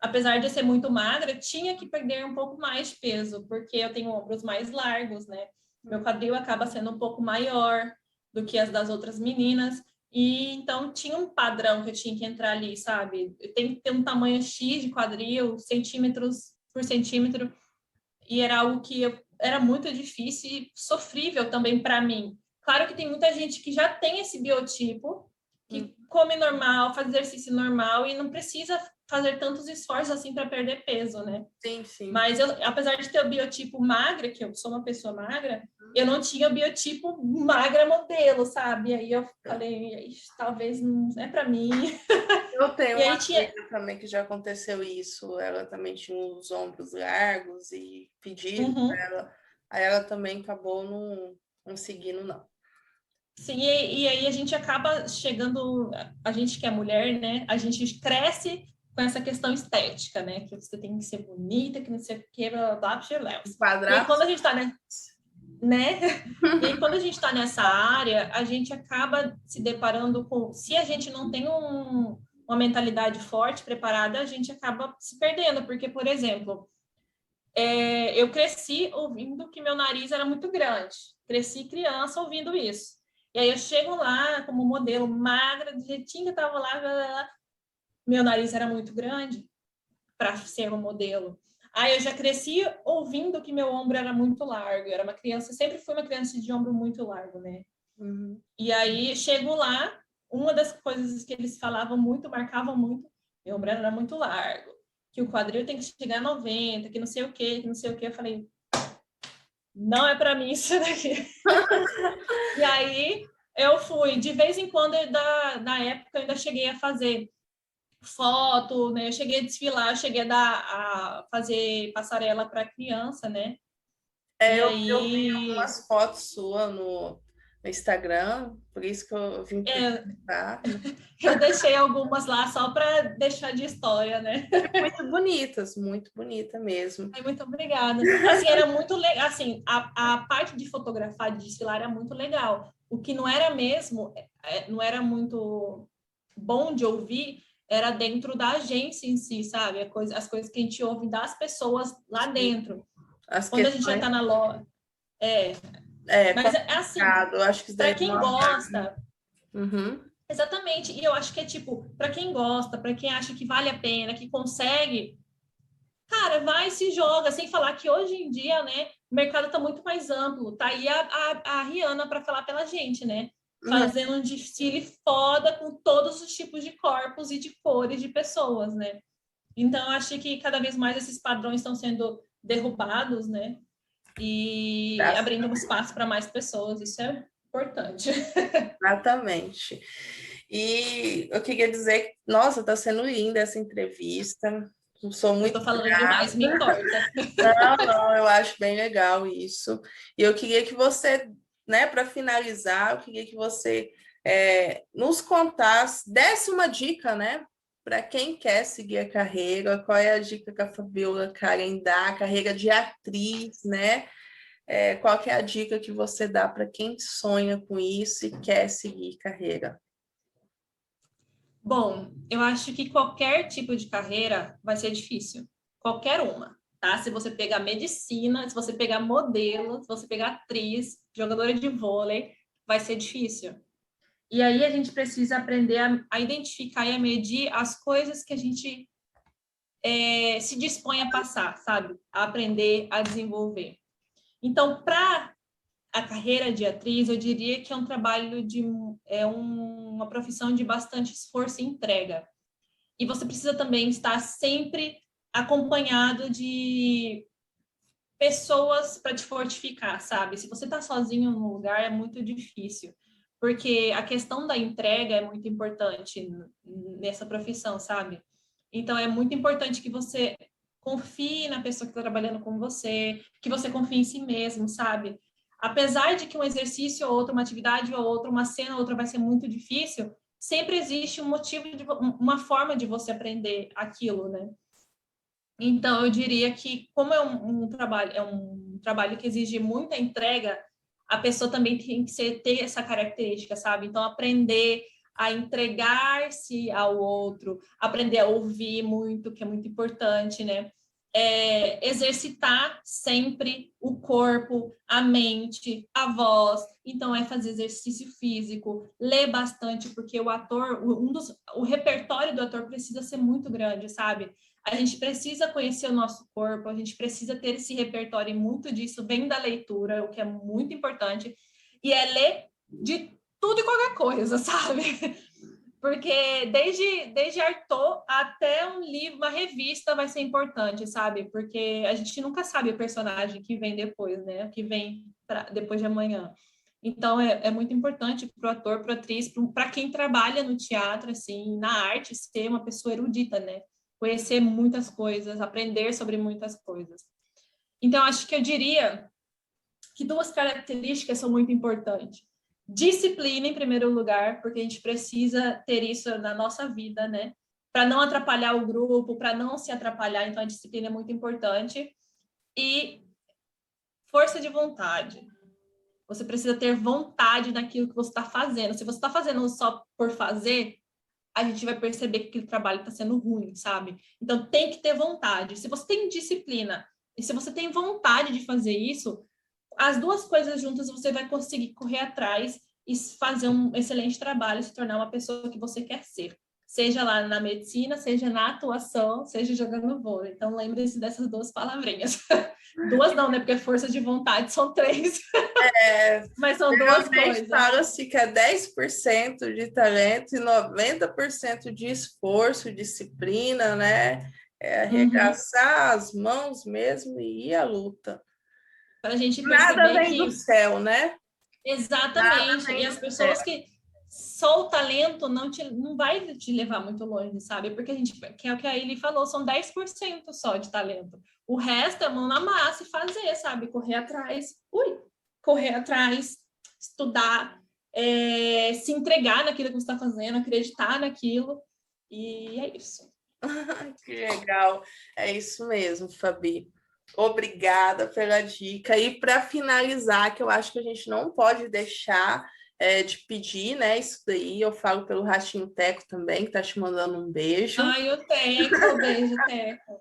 Apesar de eu ser muito magra, tinha que perder um pouco mais de peso, porque eu tenho ombros mais largos, né? Meu quadril acaba sendo um pouco maior do que as das outras meninas. E então tinha um padrão que eu tinha que entrar ali, sabe? Eu tenho que ter um tamanho X de quadril, centímetros por centímetro. E era algo que era muito difícil e sofrível também para mim. Claro que tem muita gente que já tem esse biotipo, que come normal, faz exercício normal e não precisa fazer tantos esforços assim para perder peso, né? Sim, sim. Mas eu, apesar de ter o biotipo magra, que eu sou uma pessoa magra, eu não tinha o biotipo magra modelo, sabe? E aí eu falei, talvez não é para mim. Eu tenho uma tinha... amiga também que já aconteceu isso. Ela também tinha os ombros largos e pediram para ela. Aí ela também acabou não seguindo, não. Sim, e aí a gente acaba chegando, a gente que é mulher, né? A gente cresce com essa questão estética, né? Que você tem que ser bonita, que não sei o que, blá, blá, blá, Quadrado. E aí, quando a gente tá, né? E aí, quando a gente está nessa área, a gente acaba se deparando com... Se a gente não tem uma mentalidade forte, preparada, a gente acaba se perdendo. Porque, por exemplo, eu cresci ouvindo que meu nariz era muito grande. Cresci criança ouvindo isso. E aí eu chego lá como modelo magra, do jeitinho que eu estava lá, meu nariz era muito grande para ser um modelo. Aí eu já cresci ouvindo que meu ombro era muito largo. Eu era uma criança, sempre fui uma criança de ombro muito largo, né? E aí chego lá, uma das coisas que eles falavam muito, marcavam muito, meu ombro era muito largo, que o quadril tem que chegar a 90, que não sei o quê, que não sei o quê. Eu falei, não é para mim isso daqui. E aí eu fui, de vez em quando, na época, eu ainda cheguei a fazer foto, né? Eu cheguei a desfilar, eu cheguei a fazer passarela para criança, né? Eu vi algumas fotos suas no Instagram, por isso que eu vim perguntar. Eu deixei algumas lá só para deixar de história, né? Muito bonitas, muito bonita mesmo. Muito obrigada. Assim, era muito legal. Assim, a parte de fotografar, de desfilar era muito legal. O que não era mesmo, não era muito bom de ouvir, era dentro da agência em si, sabe? As coisas que a gente ouve das pessoas lá dentro. Quando a gente já está na loja. Mas é assim, para quem gosta. Exatamente. E eu acho que é tipo, para quem gosta, para quem acha que vale a pena, que consegue, cara, vai e se joga, sem falar que hoje em dia, né, o mercado está muito mais amplo. Tá aí a Rihanna para falar pela gente, né? Fazendo um desfile foda com todos os tipos de corpos e de cores de pessoas, né? Então, acho que cada vez mais esses padrões estão sendo derrubados, né? E abrindo um espaço para mais pessoas. Isso é importante. Exatamente. E eu queria dizer que, nossa, está sendo linda essa entrevista. Sou muito Estou falando demais, me importa. Não, eu acho bem legal isso. E eu queria que você, né, para finalizar, eu queria que você nos contasse, desse uma dica, né, para quem quer seguir a carreira, qual é a dica que a Fabiola Karen dá, a carreira de atriz, né? Qual que é a dica que você dá para quem sonha com isso e quer seguir carreira? Bom, eu acho que qualquer tipo de carreira vai ser difícil. Qualquer uma, tá? Se você pegar medicina, se você pegar modelo, se você pegar atriz, jogadora de vôlei, vai ser difícil. E aí a gente precisa aprender a identificar e a medir as coisas que a gente se dispõe a passar, sabe? A aprender, a desenvolver. Então, para a carreira de atriz, eu diria que é um trabalho uma profissão de bastante esforço e entrega. E você precisa também estar sempre acompanhado de pessoas para te fortificar, sabe? Se você está sozinho no lugar, é muito difícil, porque a questão da entrega é muito importante nessa profissão, sabe? Então, é muito importante que você confie na pessoa que está trabalhando com você, que você confie em si mesmo, sabe? Apesar de que um exercício ou outro, uma atividade ou outra, uma cena ou outra vai ser muito difícil, sempre existe um motivo, uma forma de você aprender aquilo, né? Então, eu diria que, como é um trabalho que exige muita entrega, a pessoa também tem que ter essa característica, sabe? Então, aprender a entregar-se ao outro, aprender a ouvir muito, que é muito importante, né? Exercitar sempre o corpo, a mente, a voz. Então, é fazer exercício físico, ler bastante, porque o ator, o repertório do ator precisa ser muito grande, sabe? A gente precisa conhecer o nosso corpo, a gente precisa ter esse repertório, e muito disso vem da leitura, o que é muito importante, e é ler de tudo e qualquer coisa, sabe? Porque desde Arthur até um livro, uma revista vai ser importante, sabe? Porque a gente nunca sabe o personagem que vem depois, né? Que vem depois de amanhã. Então, é muito importante para o ator, para a atriz, para quem trabalha no teatro, assim, na arte, ser uma pessoa erudita, né? Conhecer muitas coisas, aprender sobre muitas coisas. Então, acho que eu diria que duas características são muito importantes. Disciplina, em primeiro lugar, porque a gente precisa ter isso na nossa vida, né? Para não atrapalhar o grupo, para não se atrapalhar, então a disciplina é muito importante. E força de vontade. Você precisa ter vontade naquilo que você está fazendo. Se você está fazendo só por fazer, a gente vai perceber que aquele trabalho está sendo ruim, sabe? Então, tem que ter vontade. Se você tem disciplina e se você tem vontade de fazer isso, as duas coisas juntas você vai conseguir correr atrás e fazer um excelente trabalho, se tornar uma pessoa que você quer ser. Seja lá na medicina, seja na atuação, seja jogando vôlei. Então, lembre-se dessas duas palavrinhas. Duas não, né? Porque força de vontade são três. Mas são duas coisas. Fala-se que é 10% de talento e 90% de esforço, disciplina, né? Arregaçar as mãos mesmo e ir à luta. Para a gente Nada perceber vem que... do céu, né? Exatamente. E as pessoas que só o talento não vai te levar muito longe, sabe? Porque que é o que a Eli falou, são 10% só de talento. O resto é mão na massa e fazer, sabe? Correr atrás, estudar, se entregar naquilo que você está fazendo, acreditar naquilo. E é isso. Que legal. É isso mesmo, Fabi. Obrigada pela dica. E para finalizar, que eu acho que a gente não pode deixar de pedir, né? Isso daí, eu falo pelo Ratinho Teco também, que tá te mandando um beijo. Ai, o Teco, beijo, Teco.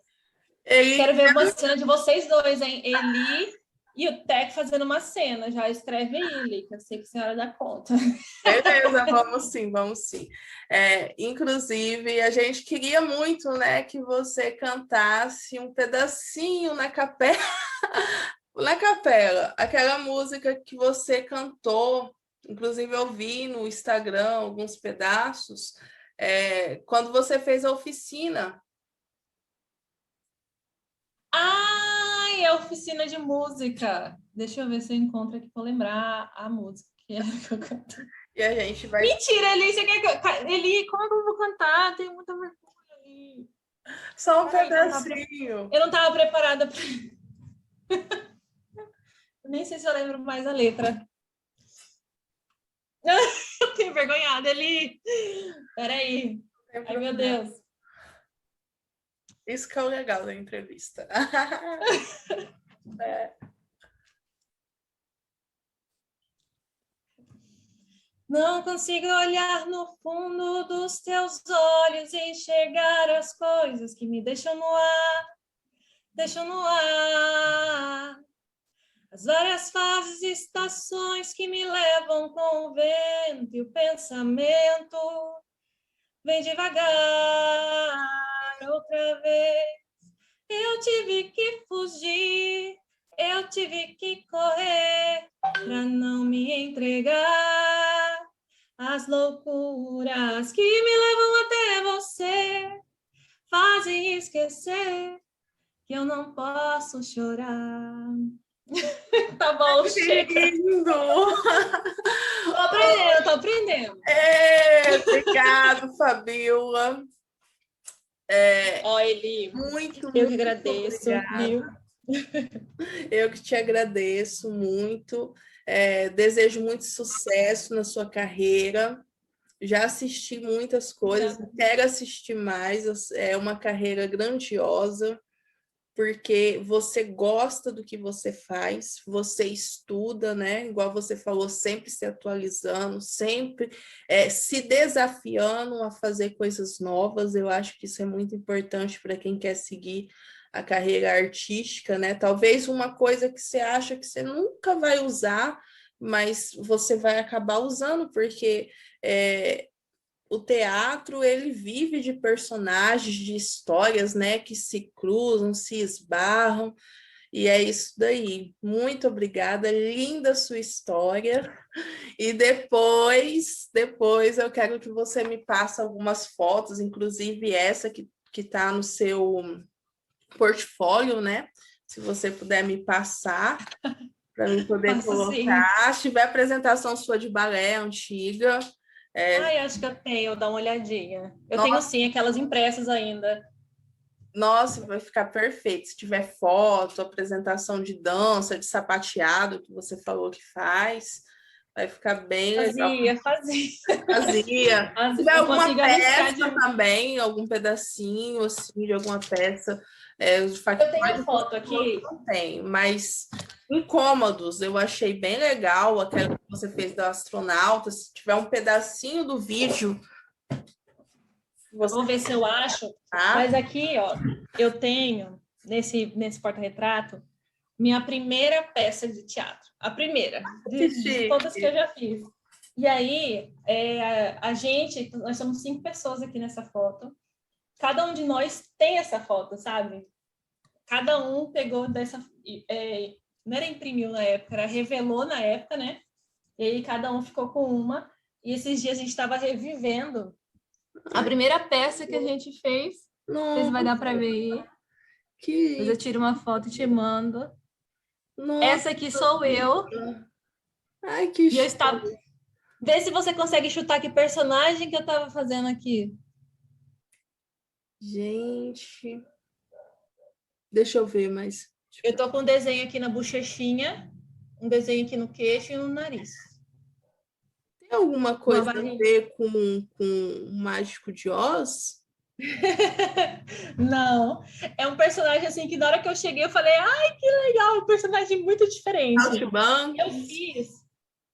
Quero ver uma cena de vocês dois, hein? Eli e o Teco fazendo uma cena. Já escreve aí, Eli, que eu sei que a senhora dá conta. Beleza, vamos sim. Inclusive, a gente queria muito, né, que você cantasse um pedacinho na capela, aquela música que você cantou, inclusive eu vi no Instagram alguns pedaços, quando você fez a oficina. Ai, é oficina de música. Deixa eu ver se eu encontro aqui para lembrar a música que era que eu cantei. E a gente vai... Mentira, Eli, você quer que... Eli, como é que eu vou cantar? Tenho muita vergonha, Eli. Só um pedacinho. Eu não estava preparada para... Nem sei se eu lembro mais a letra. Eu tenho vergonhada, Eli. Peraí. Ai, meu Deus. Isso que é o legal da entrevista. É. Não consigo olhar no fundo dos teus olhos e enxergar as coisas que me deixam no ar, deixam no ar. As várias fases e estações que me levam com o vento e o pensamento. Vem devagar, outra vez. Eu tive que fugir, eu tive que correr para não me entregar às loucuras que me levam até você. Fazem esquecer que eu não posso chorar. Tá bom, chega. Lindo! Tô aprendendo. Obrigado, Fabíola. Ó, Eli, Muito, eu que muito agradeço, obrigada. viu? Eu que te agradeço muito. Desejo muito sucesso na sua carreira. Já assisti muitas coisas, quero assistir mais. É uma carreira grandiosa, porque você gosta do que você faz, você estuda, né? Igual você falou, sempre se atualizando, sempre se desafiando a fazer coisas novas. Eu acho que isso é muito importante para quem quer seguir a carreira artística, né? Talvez uma coisa que você acha que você nunca vai usar, mas você vai acabar usando, porque o teatro, ele vive de personagens, de histórias, né, que se cruzam, se esbarram, e é isso daí. Muito obrigada, linda sua história. E depois eu quero que você me passe algumas fotos, inclusive essa que está no seu portfólio, né? Se você puder me passar, para eu poder colocar. Se tiver apresentação sua de balé antiga. Ai, acho que eu tenho, dá uma olhadinha. Eu tenho Nossa, sim aquelas impressas ainda. nossa, vai ficar perfeito. Se tiver foto, apresentação de dança, de sapateado, que você falou que faz, vai ficar bem legal. Fazia. Se tiver Eu alguma consigo arriscar peça também, algum pedacinho assim, de alguma peça. Eu tenho a foto aqui. Não tem, mas incômodos, eu achei bem legal aquela que você fez do astronauta. Se tiver um pedacinho do vídeo. Vou ver se eu acho. Mas aqui, ó, eu tenho nesse porta-retrato minha primeira peça de teatro. A primeira, de todas que eu já fiz. E aí, nós somos 5 pessoas aqui nessa foto. Cada um de nós tem essa foto, sabe? Cada um pegou dessa. Não era imprimiu na época, era revelou na época, né? E aí cada um ficou com uma. E esses dias a gente estava revivendo a primeira peça que a gente fez. Não sei se vai dar para ver aí. Depois eu tiro uma foto e te mando. Nossa. Essa aqui sou eu. Ai, que e eu estava. Vê se você consegue chutar que personagem que eu estava fazendo aqui. Gente. Deixa eu ver, mas. Eu tô com um desenho aqui na bochechinha, um desenho aqui no queixo e no nariz. Tem alguma coisa a ver com o Mágico de Oz? Não. É um personagem assim que na hora que eu cheguei eu falei, ai, que legal, um personagem muito diferente. Eu fiz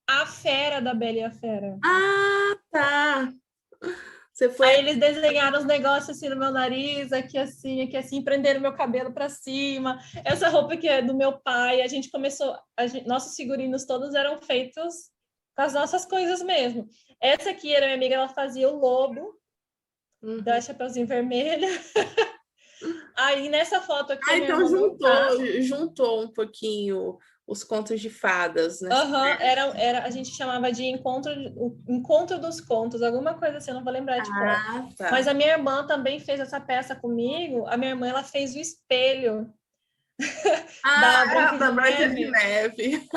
a Fera da Bela e a Fera. Ah, tá. Aí eles desenharam os negócios assim no meu nariz, aqui assim, prenderam meu cabelo para cima. Essa roupa que é do meu pai, a gente começou, nossos figurinos todos eram feitos com as nossas coisas mesmo. Essa aqui era minha amiga, ela fazia o lobo, da Chapeuzinho Vermelho. Aí nessa foto aqui. Então juntou um pouquinho os contos de fadas, né? Era, a gente chamava de encontro dos contos, alguma coisa assim, eu não vou lembrar de qual. Tá. Mas a minha irmã também fez essa peça comigo. A minha irmã ela fez o espelho da Branca de Neve.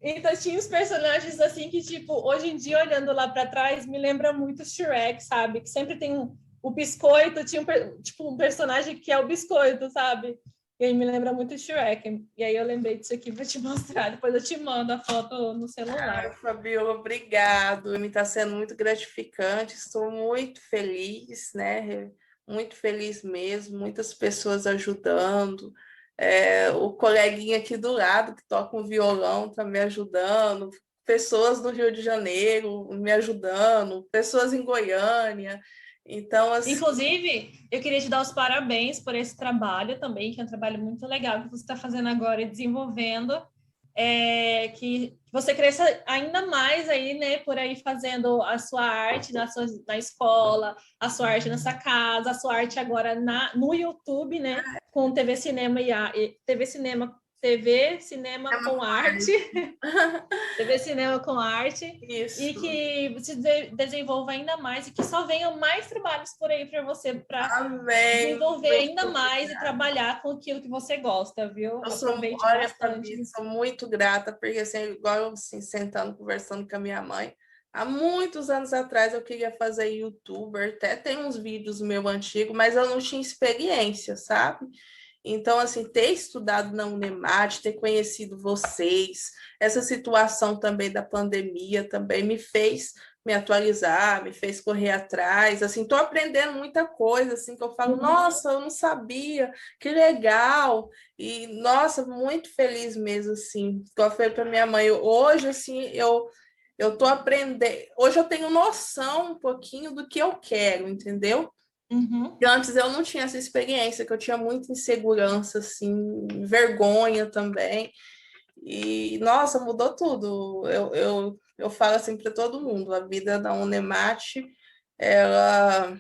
Então tinha os personagens assim que, tipo, hoje em dia, olhando lá para trás, me lembra muito Shrek, sabe? Que sempre tem o biscoito, tinha um personagem que é o biscoito, sabe? E aí me lembra muito Shrek. E aí eu lembrei disso aqui para te mostrar. Depois eu te mando a foto no celular. Fabiola, obrigado. Me está sendo muito gratificante. Estou muito feliz, né? muito feliz mesmo, muitas pessoas ajudando. O coleguinha aqui do lado que toca um violão está me ajudando, pessoas do Rio de Janeiro me ajudando, pessoas em Goiânia. Então, assim, Inclusive, eu queria te dar os parabéns por esse trabalho também, que é um trabalho muito legal que você está fazendo agora e desenvolvendo, que você cresça ainda mais aí, né, por aí fazendo a sua arte na escola, a sua arte nessa casa, a sua arte agora no YouTube, né, com TV Cinema TV Cinema com Arte. TV Cinema com Arte. isso. E que se desenvolva ainda mais e que só venham mais trabalhos por aí para você, para desenvolver ainda mais e trabalhar com aquilo que você gosta, viu? Aproveite bastante. Fabi, sou muito grata, porque assim, igual eu assim, sentando, conversando com a minha mãe, há muitos anos atrás eu queria fazer youtuber, até tem uns vídeos meu antigo, mas eu não tinha experiência, sabe? Então, assim, ter estudado na Unemate, ter conhecido vocês, essa situação também da pandemia também me fez me atualizar, me fez correr atrás, assim, estou aprendendo muita coisa, assim, que eu falo, nossa, eu não sabia, que legal, e, nossa, muito feliz mesmo, assim, eu falei para minha mãe, hoje, assim, eu tô aprendendo, hoje eu tenho noção um pouquinho do que eu quero, entendeu? E antes eu não tinha essa experiência, que eu tinha muita insegurança, assim, vergonha também. E, nossa, mudou tudo. Eu falo assim para todo mundo, a vida da Unemate, ela,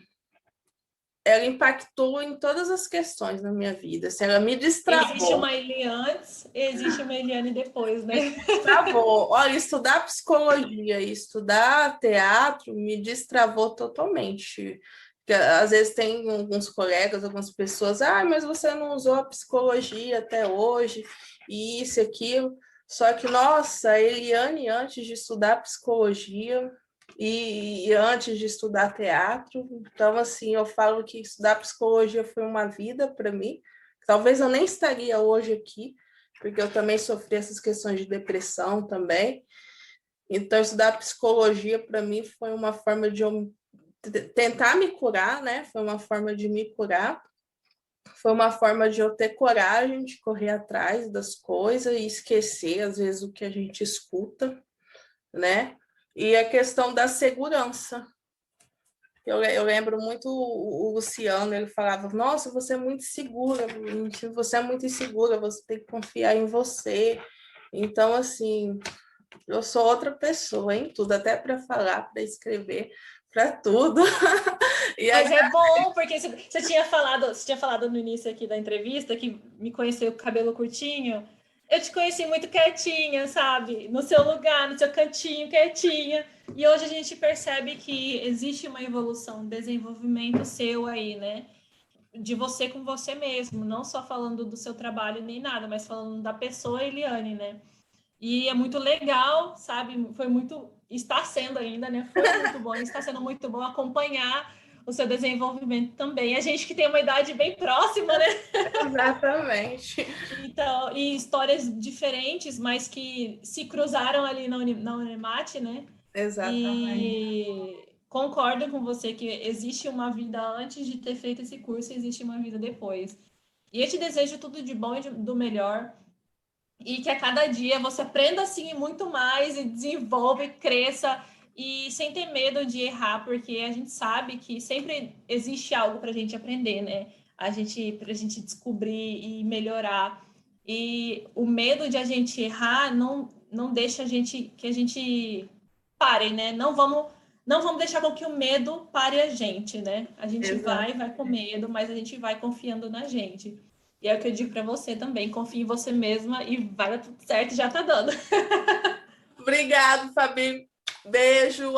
ela impactou em todas as questões da minha vida. Assim, ela me destravou. Existe uma Eliane antes e existe uma Eliane depois, né? Me destravou. Olha, estudar psicologia e estudar teatro me destravou totalmente. Porque, às vezes tem alguns colegas, algumas pessoas, mas você não usou a psicologia até hoje, e isso e aquilo. Só que, nossa, a Eliane, antes de estudar psicologia e antes de estudar teatro, então, assim, eu falo que estudar psicologia foi uma vida para mim. Talvez eu nem estaria hoje aqui, porque eu também sofri essas questões de depressão também. Então, estudar psicologia para mim foi uma forma de eu tentar me curar, né? Foi uma forma de me curar. Foi uma forma de eu ter coragem de correr atrás das coisas e esquecer, às vezes, o que a gente escuta, né? E a questão da segurança. Eu lembro muito o Luciano, ele falava, nossa, você é muito segura, você é muito insegura, você tem que confiar em você. Então, assim, eu sou outra pessoa em tudo, até para falar, para escrever, para tudo. Mas é bom, porque você tinha falado no início aqui da entrevista que me conheceu com cabelo curtinho. Eu te conheci muito quietinha, sabe? No seu lugar, no seu cantinho, quietinha. E hoje a gente percebe que existe uma evolução, um desenvolvimento seu aí, né? De você com você mesmo, não só falando do seu trabalho nem nada, mas falando da pessoa Eliane, né? E é muito legal, sabe? Foi muito, está sendo ainda, né? Foi muito bom, está sendo muito bom acompanhar o seu desenvolvimento também. A gente que tem uma idade bem próxima, né? Exatamente. Então, e histórias diferentes, mas que se cruzaram ali na Unemate, né? Exatamente. E concordo com você que existe uma vida antes de ter feito esse curso, existe uma vida depois. E eu te desejo tudo de bom e do melhor. E que a cada dia você aprenda assim muito mais e desenvolva e cresça e sem ter medo de errar, porque a gente sabe que sempre existe algo para a gente aprender, né? Para a gente descobrir e melhorar. E o medo de a gente errar não deixa que a gente pare, né? Não vamos deixar com que o medo pare a gente, né? A gente vai com medo, mas a gente vai confiando na gente. E é o que eu digo para você também, confie em você mesma e vai dar tudo certo, já tá dando. Obrigado, Fabi. Beijo.